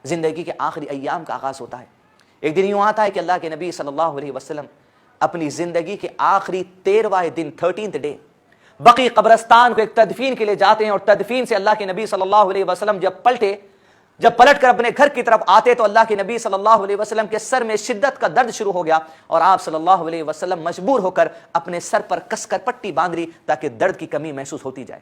زندگی کے آخری ایام کا آغاز ہوتا ہے. ایک دن یوں آتا ہے کہ اللہ کے نبی صلی اللہ علیہ وسلم اپنی زندگی کے آخری 13واں دن 13th ڈے بقیع قبرستان کو ایک تدفین کے لیے جاتے ہیں, اور تدفین سے اللہ کے نبی صلی اللہ علیہ وسلم جب پلٹ کر اپنے گھر کی طرف آتے تو اللہ کے نبی صلی اللہ علیہ وسلم کے سر میں شدت کا درد شروع ہو گیا, اور آپ صلی اللہ علیہ وسلم مجبور ہو کر اپنے سر پر کس کر پٹی باندھ لی تاکہ درد کی کمی محسوس ہوتی جائے.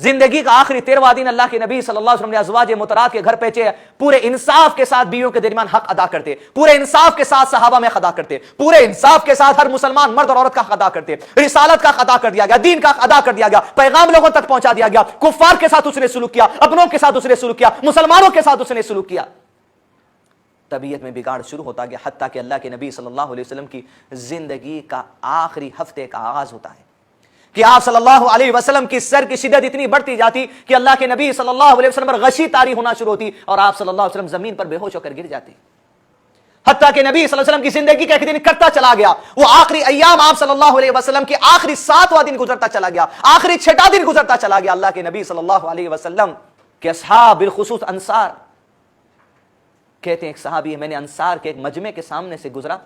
زندگی کا آخری 13واں دن اللہ کے نبی صلی اللہ علیہ وسلم نے ازواج مطہرات کے گھر پہنچے, پورے انصاف کے ساتھ بیویوں کے درمیان حق ادا کرتے, پورے انصاف کے ساتھ صحابہ میں ادا کرتے, پورے انصاف کے ساتھ ہر مسلمان مرد اور عورت کا حق ادا کرتے, رسالت کا حق ادا کر دیا گیا, دین کا حق ادا کر دیا گیا, پیغام لوگوں تک پہنچا دیا گیا. کفار کے ساتھ اس نے سلوک کیا, اپنوں کے ساتھ اس نے سلوک کیا, مسلمانوں کے ساتھ اس نے سلوک کیا. طبیعت میں بگاڑ شروع ہوتا گیا, حتیٰ کہ اللہ کے نبی صلی اللہ علیہ وسلم کی زندگی کا آخری ہفتے کا آغاز ہوتا ہے کہ آپ صلی اللہ علیہ وسلم کی سر کی شدت اتنی بڑھتی جاتی کہ اللہ کے نبی صلی اللہ علیہ وسلم پر غشی طاری ہونا شروع ہوتی, اور آپ صلی اللہ علیہ وسلم زمین پر بے ہوش ہو کر گر جاتے. حتیٰ کہ نبی صلی اللہ علیہ وسلم کی زندگی کا ایک دن کرتا چلا گیا, وہ آخری ایام آپ صلی اللہ علیہ وسلم کی آخری 7واں دن گزرتا چلا گیا, آخری 6واں دن گزرتا چلا گیا. اللہ کے نبی صلی اللہ علیہ وسلم کے اصحاب بالخصوص انصار کہتے ہیں, ایک صحابی ہے, میں نے انصار کے ایک مجمع کے سامنے سے گزرا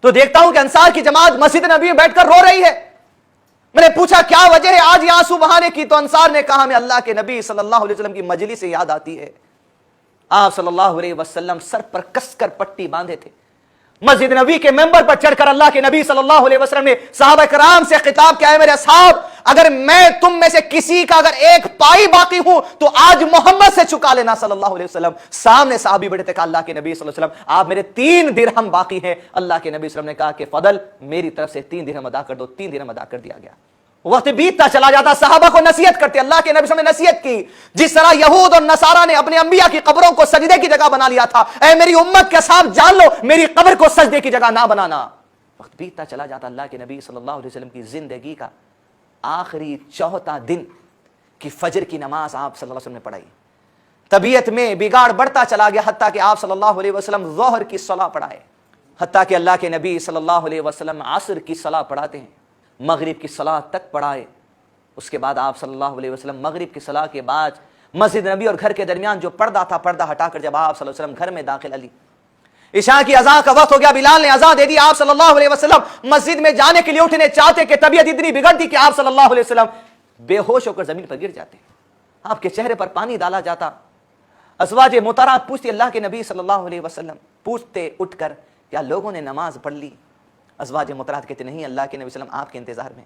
تو دیکھتا ہوں کہ انصار کی جماعت مسجد نبی میں بیٹھ کر رو رہی ہے. میں نے پوچھا کیا وجہ ہے آج یہ آنسو بہانے کی؟ تو انصار نے کہا ہمیں اللہ کے نبی صلی اللہ علیہ وسلم کی مجلس سے یاد آتی ہے. آپ صلی اللہ علیہ وسلم سر پر کس کر پٹی باندھے تھے, مسجد نبی کے ممبر پر چڑھ کر اللہ کے نبی صلی اللہ علیہ وسلم نے صحابہ کرام سے خطاب کیا ہے, میرے اصحاب اگر میں تم میں سے کسی کا اگر ایک پائی باقی ہوں تو آج محمد سے چکا لینا صلی اللہ علیہ وسلم. سامنے صحابی بیٹھے تھے, کہا اللہ کے نبی صلی اللہ علیہ وسلم آپ میرے 3 درہم باقی ہیں. اللہ کے نبی صلی اللہ علیہ وسلم نے کہا کہ فضل میری طرف سے 3 درہم ادا کر دو. 3 درہم ادا کر دیا گیا. وقت بیتتا چلا جاتا, صحابہ کو نصیحت کرتے, اللہ کے نبی صلی اللہ علیہ وسلم نے نصیحت کی جس طرح یہود اور نصارہ نے اپنے انبیاء کی قبروں کو سجدے کی جگہ بنا لیا تھا, اے میری امت کے صاحب جان لو میری قبر کو سجدے کی جگہ نہ بنانا. وقت بیتتا چلا جاتا, اللہ کے نبی صلی اللہ علیہ وسلم کی زندگی کا آخری 4واں دن کی فجر کی نماز آپ صلی اللہ علیہ وسلم نے پڑھائی. طبیعت میں بگاڑ بڑھتا چلا گیا, حتیٰ کہ آپ صلی اللہ علیہ وسلم ظہر کی صلاح پڑھائے, حتیٰ کہ اللہ کے نبی صلی اللہ علیہ وسلم عصر کی صلاح پڑھاتے ہیں, مغرب کی صلاح تک پڑھائے. اس کے بعد آپ صلی اللہ علیہ وسلم مغرب کی صلاح کے بعد مسجد نبی اور گھر کے درمیان جو پردہ تھا, پردہ ہٹا کر جب آپ صلی اللہ علیہ وسلم گھر میں داخل علی, عشاء کی اذان کا وقت ہو گیا, بلال نے اذان دے دی. آپ صلی اللہ علیہ وسلم مسجد میں جانے کے لیے اٹھنے چاہتے کہ طبیعت اتنی بگڑتی کہ آپ صلی اللہ علیہ وسلم بے ہوش ہو کر زمین پر گر جاتے, آپ کے چہرے پر پانی ڈالا جاتا. ازواج مطہرات پوچھتی اللہ کے نبی صلی اللہ علیہ وسلم, پوچھتے اٹھ کر کیا لوگوں نے نماز پڑھ لی؟ ازواج مطہرات کہتے نہیں اللہ کے نبی صلی اللہ علیہ وسلم آپ کے انتظار میں.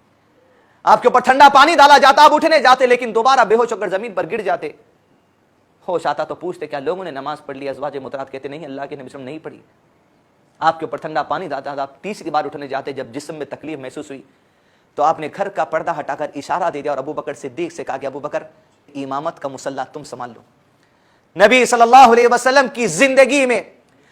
آپ کے اوپر ٹھنڈا پانی ڈالا جاتا, آپ اٹھنے جاتے لیکن دوبارہ بے ہوش ہو کر زمین پر گر جاتے. ہوش آتا تو پوچھتے کیا لوگوں نے نماز پڑھ لی؟ ازواج مطہرات کہتے نہیں اللہ کے نبی صلی اللہ علیہ وسلم نہیں پڑھی. آپ کے اوپر ٹھنڈا پانی ڈالتا تھا, آپ تیسری بار اٹھنے جاتے, جب جسم میں تکلیف محسوس ہوئی تو آپ نے گھر کا پردہ ہٹا کر اشارہ دے دیا اور ابو بکر صدیق سے کہا کہ ابو بکر امامت کا مصلی تم سنبھال لو. نبی صلی اللہ علیہ وسلم کی زندگی میں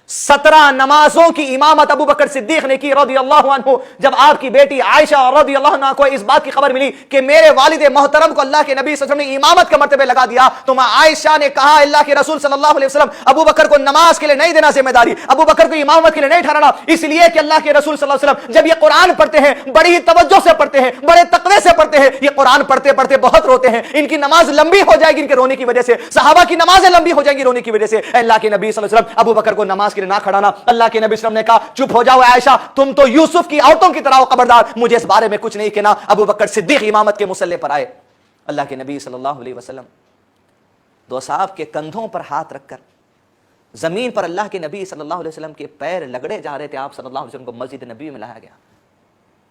17 نمازوں کی امامت ابو بکر صدیق نے کی رضی اللہ عنہ. جب آپ کی بیٹی عائشہ رضی اللہ عنہ کو اس بات کی خبر ملی کہ میرے والد محترم کو اللہ کے نبی صلی اللہ علیہ وسلم نے امامت کا مرتبہ لگا دیا, تو عائشہ نے کہا اللہ کے رسول صلی اللہ علیہ وسلم ابو بکر کو نماز کے لیے نہیں دینا ذمہ داری, ابو بکر کو امامت کے لیے نہیں ٹھہرانا, اس لیے کہ اللہ کے رسول صلی اللہ علیہ وسلم جب یہ قرآن پڑھتے ہیں بڑی ہی توجہ سے پڑھتے ہیں, بڑے تقوی سے پڑھتے ہیں. یہ قرآن پڑھتے پڑھتے بہت روتے ہیں, ان کی نماز لمبی ہو جائے گی ان کے رونے کی وجہ سے, صحابہ کی نمازیں لمبی ہو جائیں گی رونے کی وجہ سے. اللہ کے نبی صلی اللہ علیہ وسلم ابو بکر کو نماز کے لیے نہ کھڑانا. اللہ کے نبی صلی اللہ علیہ وسلم نے کہا چپ ہو جاؤ عائشہ, تم تو یوسف کی عورتوں کی طرح ہو, خبردار مجھے اس بارے میں کچھ نہیں کہنا. ابو بکر صدیق امامت کے مصلی پر آئے. اللہ کے نبی صلی اللہ علیہ وسلم دو صحابہ کے کندھوں پر ہاتھ رکھ کر زمین پر اللہ کے نبی صلی اللہ علیہ وسلم کے پیر لگڑے جا رہے تھے. آپ صلی اللہ علیہ وسلم کو مسجد نبی میں لایا گیا.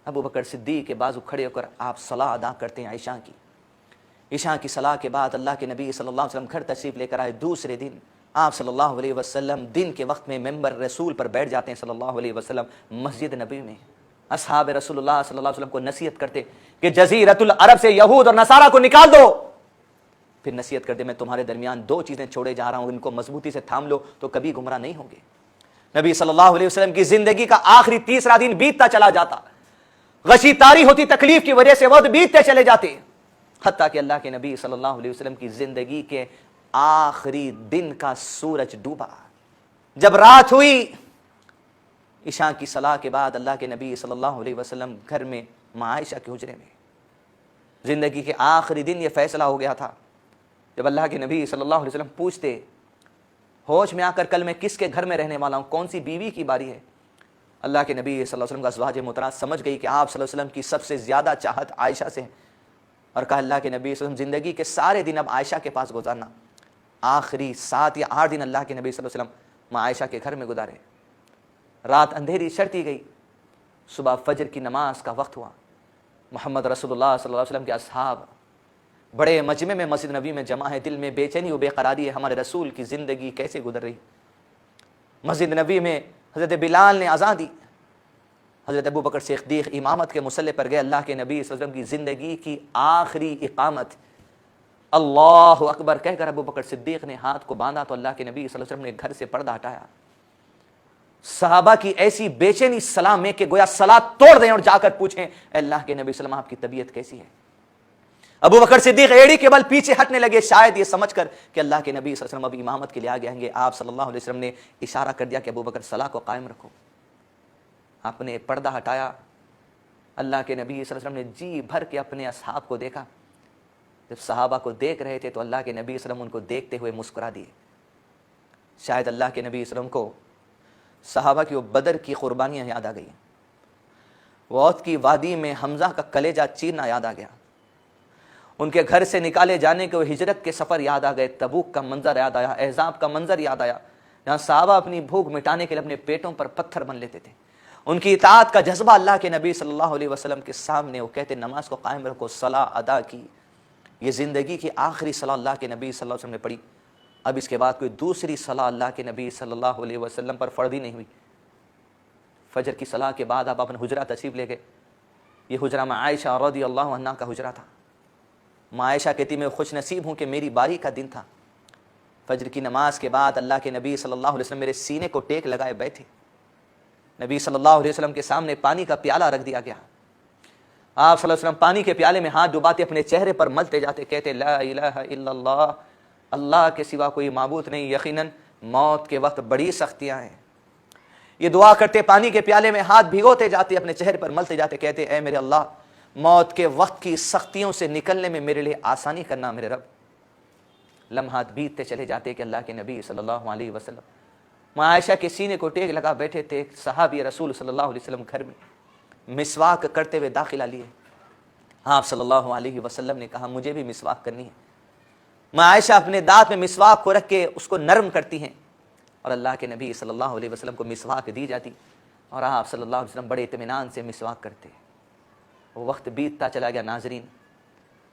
ابو بکر صدیق کے بازو کھڑے ہو کر آپ صلاح ادا کرتے ہیں عشاء کی. عشاء کی صلاح کے بعد اللہ کے نبی صلی اللہ علیہ وسلم گھر تشریف لے کر آئے. دوسرے دن آپ صلی اللہ علیہ وسلم دن کے وقت میں ممبر رسول پر بیٹھ جاتے ہیں صلی اللہ علیہ وسلم مسجد نبی میں. اصحاب رسول اللہ صلی اللہ علیہ وسلم کو نصیحت کرتے کہ جزیرۃ العرب سے یہود اور نصارہ کو نکال دو. پھر نصیحت کرتے میں تمہارے درمیان 2 چیزیں چھوڑے جا رہا ہوں, ان کو مضبوطی سے تھام لو تو کبھی گمراہ نہیں ہوں گے. نبی صلی اللہ علیہ وسلم کی زندگی کا آخری 3واں دن بیتتا چلا جاتا, غشی طاری ہوتی, تکلیف کی وجہ سے وقت بیتتے چلے جاتے, حتیٰ کہ اللہ کے نبی صلی اللہ علیہ وسلم کی زندگی کے آخری دن کا سورج ڈوبا. جب رات ہوئی عشاء کی صلاح کے بعد اللہ کے نبی صلی اللہ علیہ وسلم گھر میں عائشہ کے حجرے میں, زندگی کے آخری دن یہ فیصلہ ہو گیا تھا. جب اللہ کے نبی صلی اللہ علیہ وسلم پوچھتے ہوش میں آ کر کل میں کس کے گھر میں رہنے والا ہوں، کون سی بیوی کی باری ہے۔ اللہ کے نبی صلی اللہ علیہ وسلم کا ازواج محترمات سمجھ گئی کہ آپ صلی اللہ علیہ وسلم کی سب سے زیادہ چاہت عائشہ سے ہے، اور کہا اللہ کے نبی صلی اللہ علیہ وسلم زندگی کے سارے دن اب عائشہ کے پاس گزارنا۔ آخری 7 یا 8 دن اللہ کے نبی صلی اللہ علیہ وسلم ماں عائشہ کے گھر میں گزارے۔ رات اندھیری چڑھتی گئی، صبح فجر کی نماز کا وقت ہوا۔ محمد رسول اللہ صلی اللہ علیہ وسلم کے اصحاب بڑے مجمع میں مسجد نبی میں جمع ہے، دل میں بے چینی و بے قراری ہے، ہمارے رسول کی زندگی کیسے گزر رہی۔ مسجد نبی میں حضرت بلال نے اذان دی، حضرت ابو بکر صدیق امامت کے مصلی پر گئے۔ اللہ کے نبی صلی اللہ علیہ وسلم کی زندگی کی آخری اقامت، اللہ اکبر کہہ کر ابو بکر صدیق نے ہاتھ کو باندھا تو اللہ کے نبی صلی اللہ علیہ وسلم نے گھر سے پردہ ہٹایا۔ صحابہ کی ایسی بے چینی سلام میں کہ گویا صلاۃ توڑ دیں اور جا کر پوچھیں اے اللہ کے نبی صلی اللہ علیہ وسلم آپ کی طبیعت کیسی ہے۔ ابو بکر صدیق ایڑی کے بل پیچھے ہٹنے لگے، شاید یہ سمجھ کر کہ اللہ کے نبی صلی اللہ علیہ وسلم اب امامت کے لیے آگے آئیں گے۔ آپ صلی اللہ علیہ وسلم نے اشارہ کر دیا کہ ابو بکر صلاۃ کو قائم رکھو۔ آپ نے پردہ ہٹایا۔ اللہ کے نبی صلی اللہ علیہ وسلم نے جی بھر کے اپنے اصحاب کو دیکھا۔ جب صحابہ کو دیکھ رہے تھے تو اللہ کے نبی صلی اللہ علیہ وسلم ان کو دیکھتے ہوئے مسکرا دیے۔ شاید اللہ کے نبی صلی اللہ علیہ وسلم کو صحابہ کی وہ بدر کی قربانیاں یاد آ گئی، وعود کی وادی میں حمزہ کا کلیجہ چیرنا یاد آ گیا، ان کے گھر سے نکالے جانے کے وہ ہجرت کے سفر یاد آ گئے، تبوک کا منظر یاد آیا، احزاب کا منظر یاد آیا، جہاں صحابہ اپنی بھوک مٹانے کے لیے اپنے پیٹوں پر پتھر بن لیتے تھے۔ ان کی اطاعت کا جذبہ اللہ کے نبی صلی اللہ علیہ وسلم کے سامنے، وہ کہتے نماز کو قائم رکھو، صلاۃ ادا کی۔ یہ زندگی کی آخری صلاۃ اللہ کے نبی صلی اللہ علیہ وسلم نے پڑھی۔ اب اس کے بعد کوئی دوسری صلاۃ اللہ کے نبی صلی اللہ علیہ وسلم پر فرض ہی نہیں ہوئی۔ فجر کی صلاۃ کے بعد آپ اپنے حجرہ تشریف لے گئے۔ یہ حجرہ میں عائشہ رضی اللہ عنہا کا حجرہ تھا۔ ماں عائشہ کہتی میں خوش نصیب ہوں کہ میری باری کا دن تھا۔ فجر کی نماز کے بعد اللہ کے نبی صلی اللہ علیہ وسلم میرے سینے کو ٹیک لگائے بیٹھے۔ نبی صلی اللہ علیہ وسلم کے سامنے پانی کا پیالہ رکھ دیا گیا۔ آپ صلی اللہ علیہ وسلم پانی کے پیالے میں ہاتھ ڈباتے اپنے چہرے پر ملتے جاتے، کہتے لا الہ الا اللہ، اللہ کے سوا کوئی معبود نہیں، یقیناً موت کے وقت بڑی سختیاں ہیں۔ یہ دعا کرتے پانی کے پیالے میں ہاتھ بھگوتے جاتے، اپنے چہرے پر ملتے جاتے، کہتے اے میرے اللہ موت کے وقت کی سختیوں سے نکلنے میں میرے لیے آسانی کرنا میرے رب۔ لمحات بیتتے چلے جاتے کہ اللہ کے نبی صلی اللہ علیہ وسلم ماں عائشہ کے سینے کو ٹیک لگا بیٹھے تھے۔ صحابی رسول صلی اللہ علیہ وسلم گھر میں مسواک کرتے ہوئے داخلہ لیے۔ آپ صلی اللہ علیہ وسلم نے کہا مجھے بھی مسواک کرنی ہے۔ ماں عائشہ اپنے دانت میں مسواک کو رکھ کے اس کو نرم کرتی ہیں اور اللہ کے نبی صلی اللہ علیہ وسلم کو مسواک دی جاتی اور آپ صلی اللہ علیہ وسلم بڑے اطمینان سے مسواک کرتے۔ وہ وقت بیتتا چلا گیا۔ ناظرین،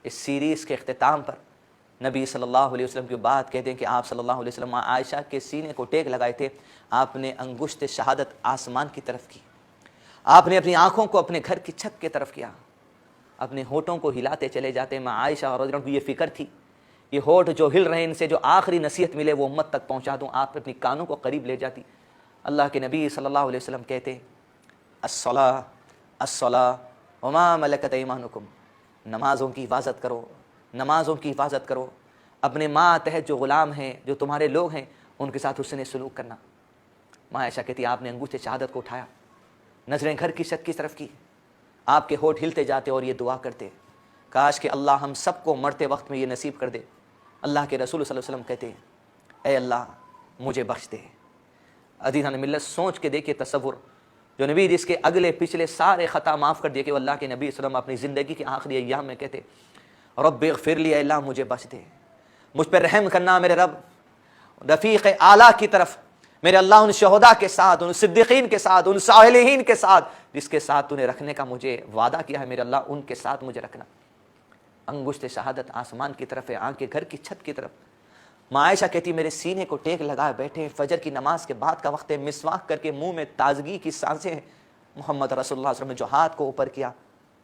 اس سیریز کے اختتام پر نبی صلی اللہ علیہ وسلم کی بات کہتے ہیں کہ آپ صلی اللہ علیہ وسلم عائشہ کے سینے کو ٹیک لگائے تھے، آپ نے انگشت شہادت آسمان کی طرف کی، آپ نے اپنی آنکھوں کو اپنے گھر کی چھت کی طرف کیا، اپنے ہونٹوں کو ہلاتے چلے جاتے۔ ماں عائشہ رضی اللہ عنہا کو یہ فکر تھی یہ ہونٹ جو ہل رہے ہیں ان سے جو آخری نصیحت ملے وہ امت تک پہنچا دوں۔ آپ اپنی کانوں کو قریب لے جاتی۔ اللہ کے نبی صلی اللہ علیہ وسلم کہتے الصلاۃ الصلاۃ وما ملکت ایمانکم، نمازوں کی حفاظت کرو، نمازوں کی حفاظت کرو، اپنے ماں تحت جو غلام ہیں جو تمہارے لوگ ہیں ان کے ساتھ حسن سلوک کرنا۔ ماں عائشہ کہتی آپ نے انگشت شہادت کو اٹھایا، نظریں گھر کی چھت کی طرف کی، آپ کے ہونٹ ہلتے جاتے اور یہ دعا کرتے کاش کہ اللہ ہم سب کو مرتے وقت میں یہ نصیب کر دے۔ اللہ کے رسول صلی اللہ علیہ وسلم کہتے اے اللہ مجھے بخش دے۔ عزیزان ملت سوچ کے دیکھیے تصور، جو نبی جس کے اگلے پچھلے سارے خطا معاف کر دیے کہ وہ اللہ کے نبی صلی اللہ علیہ وسلم اپنی زندگی کے آخری ایام میں کہتے رب اغفر لی، اے اللہ مجھے بخش دے، مجھ پر رحم کرنا میرے رب۔ رفیق اعلیٰ کی طرف میرے اللہ ان شہداء کے ساتھ، ان صدیقین کے ساتھ، ان صالحین کے ساتھ جس کے ساتھ تو نے رکھنے کا مجھے وعدہ کیا ہے، میرے اللہ ان کے ساتھ مجھے رکھنا۔ انگشت شہادت آسمان کی طرف ہے، آنکھیں گھر کی چھت کی طرف۔ ماں عائشہ کہتی میرے سینے کو ٹیک لگائے بیٹھے، فجر کی نماز کے بعد کا وقت ہے، مسواک کر کے منہ میں تازگی کی سانسیں ہیں۔ محمد رسول اللہ صلی اللہ علیہ وسلم نے جو ہاتھ کو اوپر کیا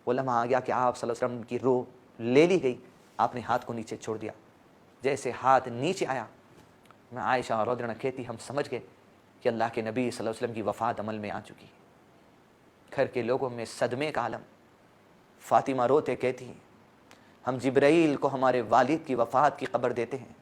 وہ لمحہ آ گیا کہ آپ صلی اللہ علیہ وسلم کی روح لے لی گئی، آپ نے ہاتھ کو نیچے چھوڑ دیا۔ جیسے ہاتھ نیچے آیا میں عائشہ رضی اللہ عنہا کہتی ہم سمجھ گئے کہ اللہ کے نبی صلی اللہ علیہ وسلم کی وفات عمل میں آ چکی ہے۔ گھر کے لوگوں میں صدمے کا عالم۔ فاطمہ روتے کہتی ہم جبرائیل کو ہمارے والد کی وفات کی خبر دیتے ہیں،